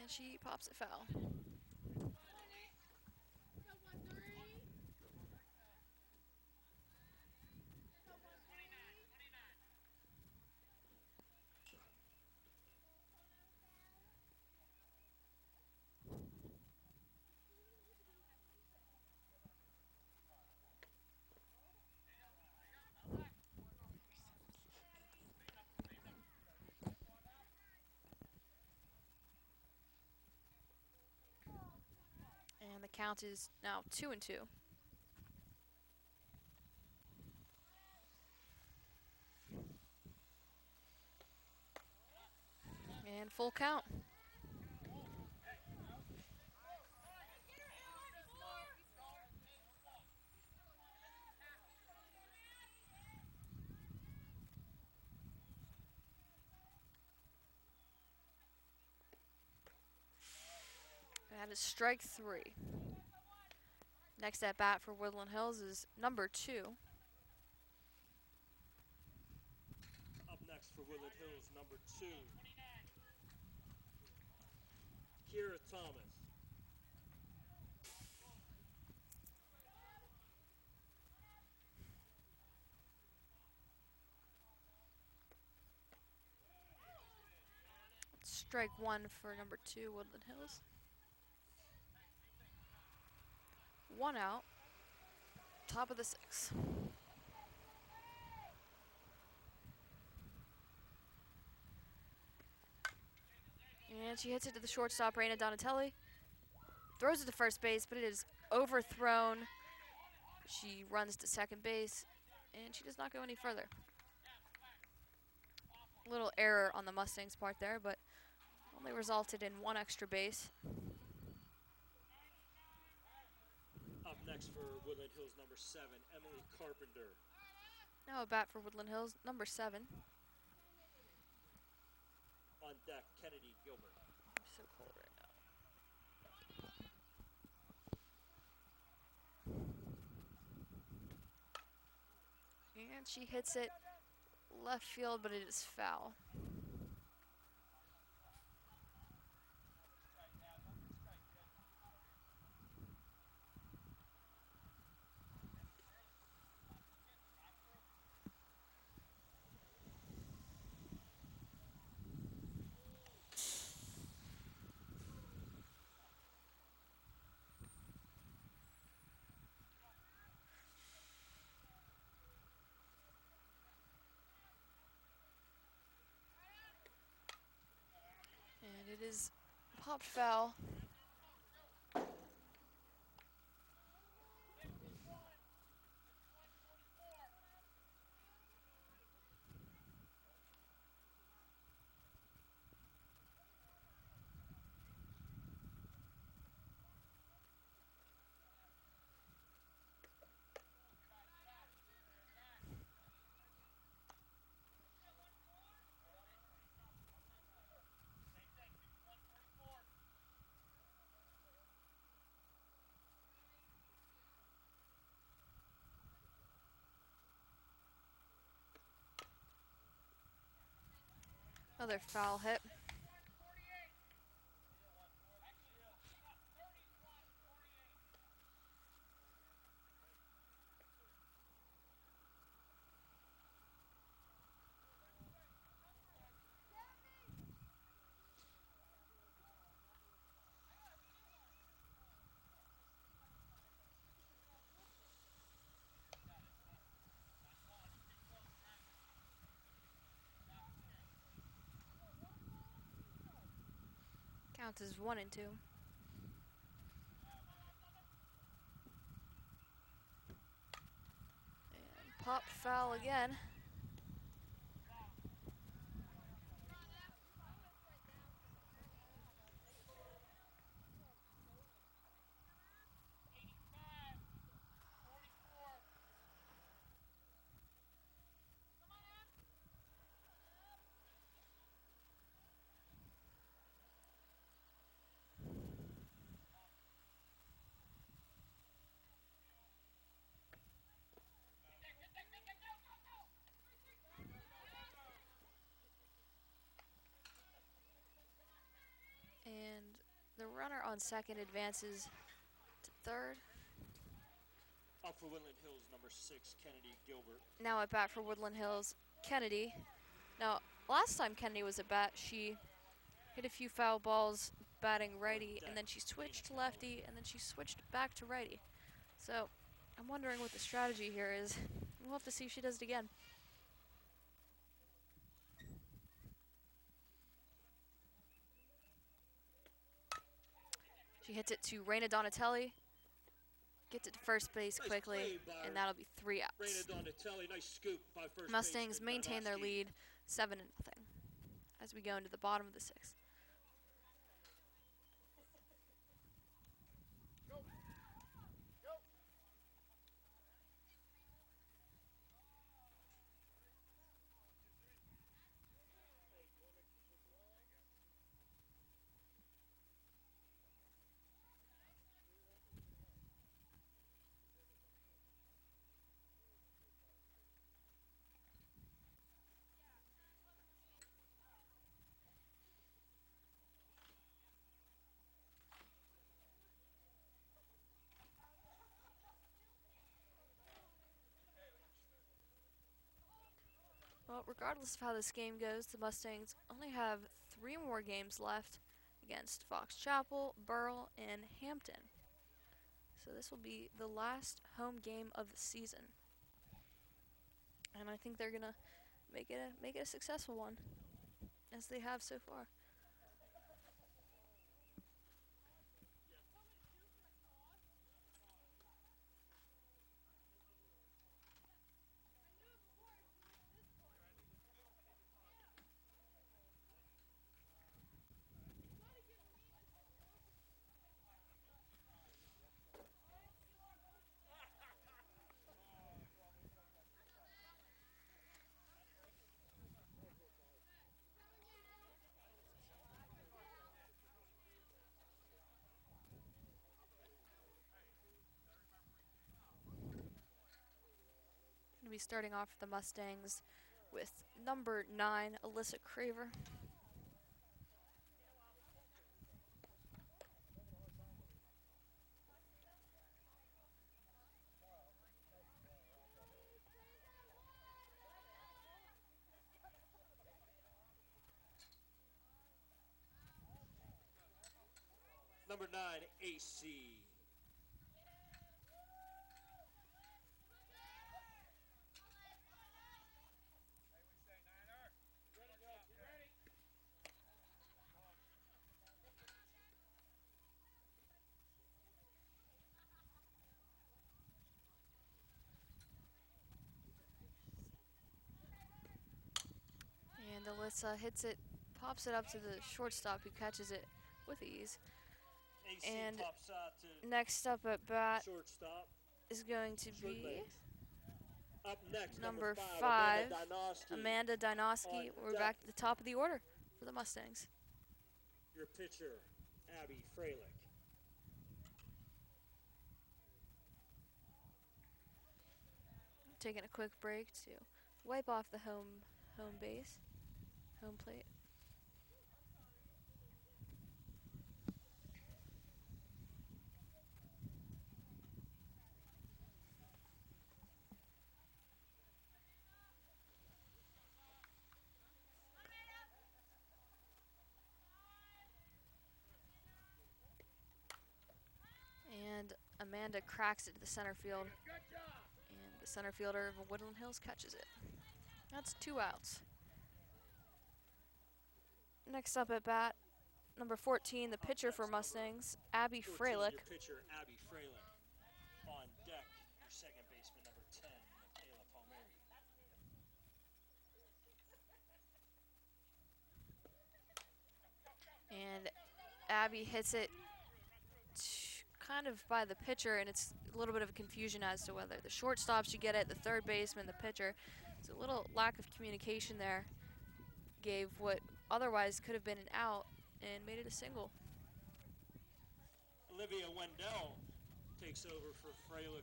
And she pops it foul. And the count is now 2-2. And full count. That is strike 3. Next at bat for Woodland Hills is number 2. Up next for Woodland Hills, number 2, Kira Thomas. Strike 1 for number 2, Woodland Hills. 1 out. Top of the 6th. And she hits it to the shortstop, Raina Donatelli. Throws it to first base, but it is overthrown. She runs to second base, and she does not go any further. Little error on the Mustangs' part there, but only resulted in 1 extra base. Up next for Woodland Hills, number 7, Emily Carpenter. Now a bat for Woodland Hills, number 7. On deck, Kennedy Gilbert. I'm so cold right now. And she hits it left field, but it is foul. And it is popped foul. Another foul hit. Counts as 1-2. And popped foul again. And the runner on second advances to third. Up for Woodland Hills, number 6, Kennedy Gilbert. Now at bat for Woodland Hills, Kennedy. Now, last time Kennedy was at bat, she hit a few foul balls batting righty, and then she switched to lefty, and then she switched back to righty. So I'm wondering what the strategy here is. We'll have to see if she does it again. She hits it to Raina Donatelli, gets it to first base quickly, and that'll be 3 outs. Raina Donatelli, nice scoop by first Mustangs baseman maintain their Donofsky. lead 7-0 as we go into the bottom of the 6th. Well, regardless of how this game goes, the Mustangs only have 3 more games left against Fox Chapel, Burrell, and Hampton. So this will be the last home game of the season. And I think they're gonna make it a successful one, as they have so far. Going to be starting off the Mustangs with number 9, Alyssa Craver. Number 9, AC. And Alyssa hits it, pops it up to the shortstop, who catches it with ease. AC And pops out to next up at bat shortstop. is going to Short be base. Up next, number 5, 5, Amanda Dinosky. Amanda Dinosky. On We're deck. back at the top of the order for the Mustangs. Your pitcher, Abby Freilich. Taking a quick break to wipe off the home base, home plate. And Amanda cracks it to the center field. And the center fielder of Woodland Hills catches it. That's 2 outs. Next up at bat, number 14, the pitcher for Mustangs, Abby 14, Freilich. your pitcher, Abby Freilich. On deck, your second baseman, number 10, Michaela Palmieri. And Abby hits it kind of by the pitcher, and it's a little bit of a confusion as to whether the shortstop should get it, the third baseman, the pitcher. It's a little lack of communication there. Gave what otherwise could have been an out and made it a single. Olivia Wendell takes over for Freilich,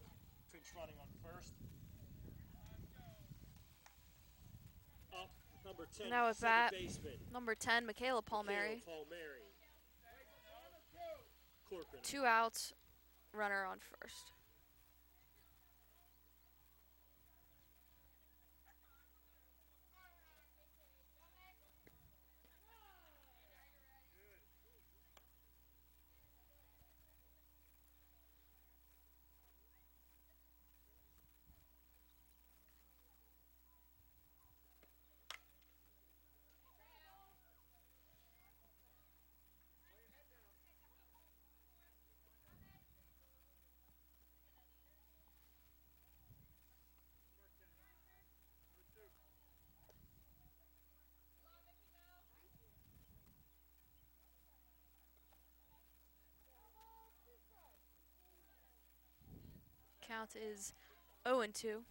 pinch running on first. Up, number 10, Now at second bat, baseman, number 10, Michaela Palmieri. Michaela Palmieri. Corcoran. 2 outs, runner on first. Count is 0-2.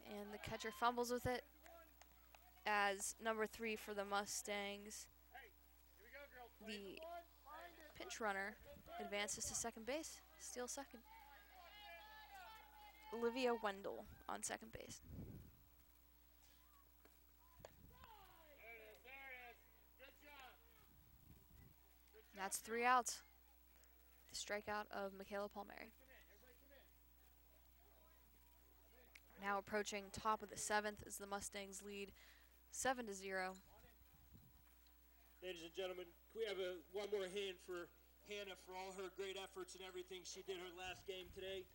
And the catcher fumbles with it as number 3 for the Mustangs, the pinch runner, advances to second base, steals second. Olivia Wendell on second base. That's 3 outs. The strikeout of Michaela Palmieri. Now approaching top of the 7th as the Mustangs lead 7-0. Ladies and gentlemen, can we have one more hand for Hannah for all her great efforts and everything she did her last game today.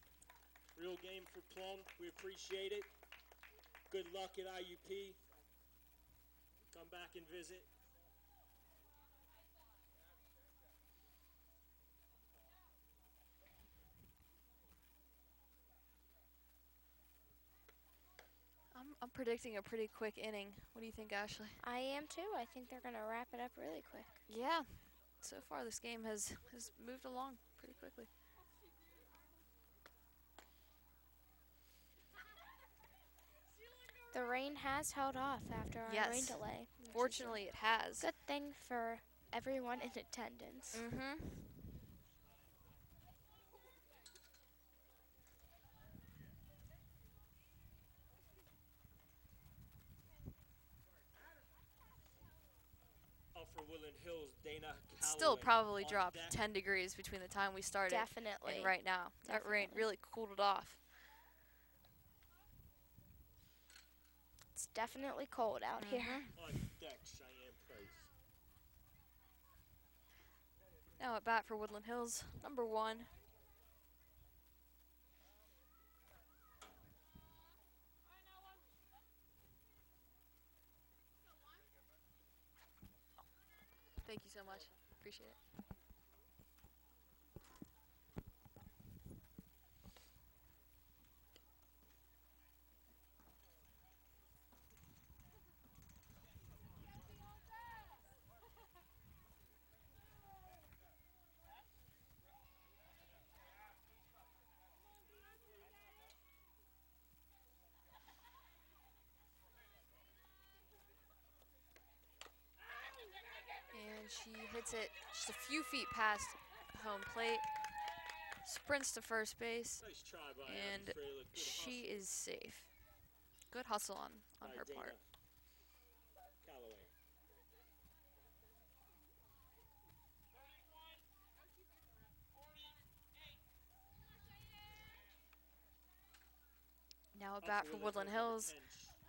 Real game for Plum. We appreciate it. Good luck at IUP. Come back and visit. I'm predicting a pretty quick inning. What do you think, Ashley? I am too. I think they're going to wrap it up really quick. Yeah. So far this game has moved along pretty quickly. The rain has held off after our rain Yes. delay. Fortunately, it has. Good thing for everyone in attendance. Mm-hmm. Up for Woodland Hills, Dana Calloway. Still probably on dropped deck. 10 degrees between the time we started Definitely. and right now. That rain Definitely. really cooled it off. It's definitely cold out here. On deck, Cheyenne Price. Now at bat for Woodland Hills, number 1. Thank you so much. Appreciate it. And she hits it just a few feet past home plate. Sprints to first base, Nice try by and Abby Freilich. Good she hustle is safe. Good hustle on by her Dana part. Calloway. Now Up at bat for Woodland number Hills, 10,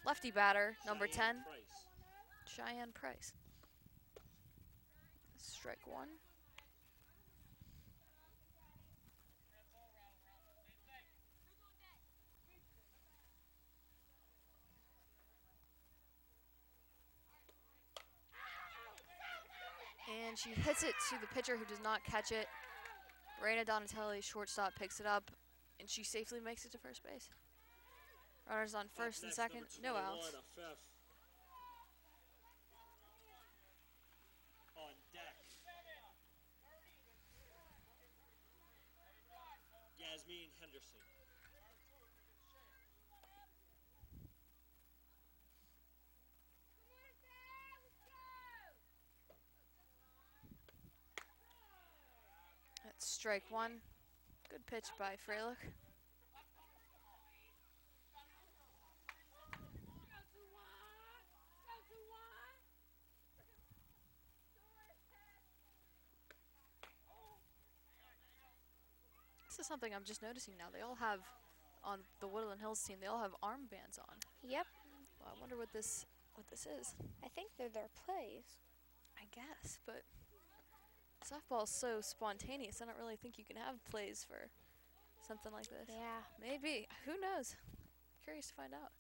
lefty batter, number Cheyenne 10, Price. Cheyenne Price. Strike 1. And she hits it to the pitcher who does not catch it. Reina Donatelli, shortstop, picks it up, and she safely makes it to first base. Runners on first and second, no outs. On deck. Yasmin Henderson. That's strike one. Good pitch by Freilich. This is something I'm just noticing now. They all have, on the Woodland Hills team, they all have armbands on. Yep. Well, I wonder what this is. I think they're their plays. I guess, but softball's so spontaneous. I don't really think you can have plays for something like this. Yeah. Maybe. Who knows? Curious to find out.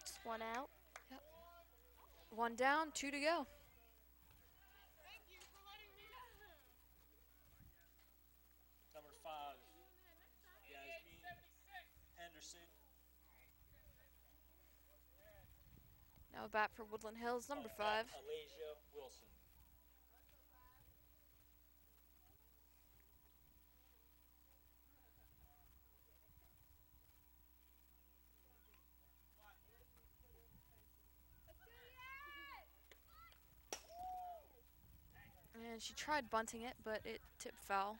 Just one out. Yep. One down, two to go. Number 5, Yasmin Henderson. Now a bat for Woodland Hills, number 5. Alasia Wilson. And she tried bunting it, but it tipped foul.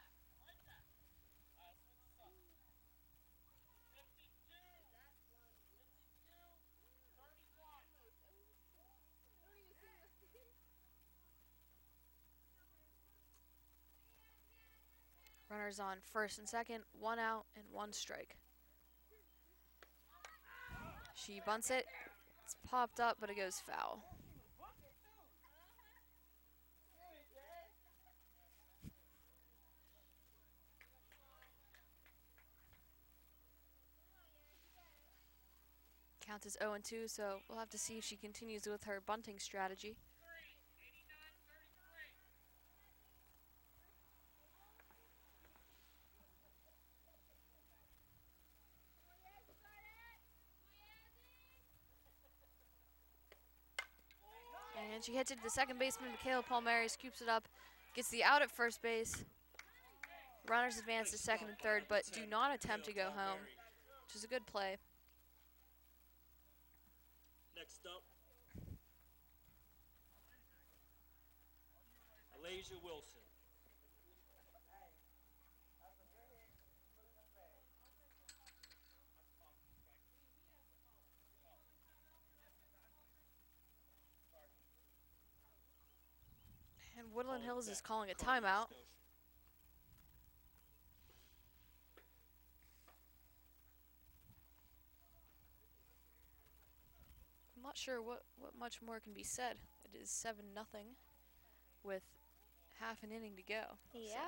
Runners on first and second, one out and one strike. She bunts it. It's popped up, but it goes foul. Count is 0-2, so we'll have to see if she continues with her bunting strategy. And she hits it to the second baseman, Michaela Palmieri, scoops it up, gets the out at first base. Runners advance to second and third, but do not attempt to go home, which is a good play. Next up, Alasia Wilson. And Woodland Hills is calling a timeout. I'm not sure what much more can be said. It is 7-0 with half an inning to go. Yeah. So.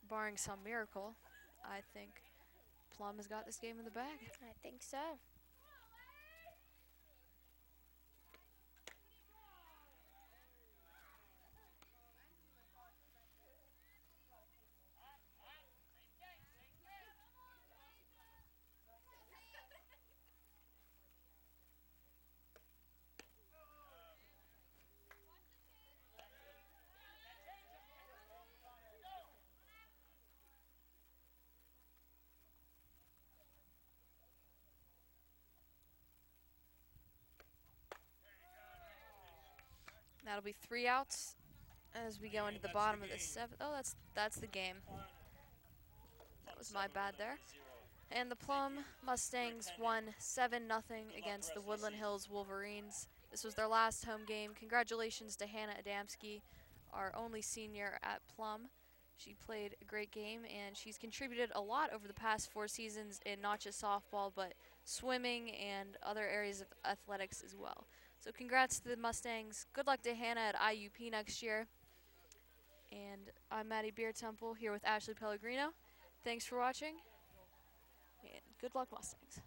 Barring some miracle, I think Plum has got this game in the bag. I think so. That'll be 3 outs as we go into the bottom of the 7th. Oh, that's the game. That was my bad there. And the Plum Mustangs won 7-0 against the Woodland Hills Wolverines. This was their last home game. Congratulations to Hannah Adamski, our only senior at Plum. She played a great game, and she's contributed a lot over the past 4 seasons in not just softball, but swimming, and other areas of athletics as well. So congrats to the Mustangs. Good luck to Hannah at IUP next year. And I'm Maddie Beer Temple here with Ashley Pellegrino. Thanks for watching, and good luck, Mustangs.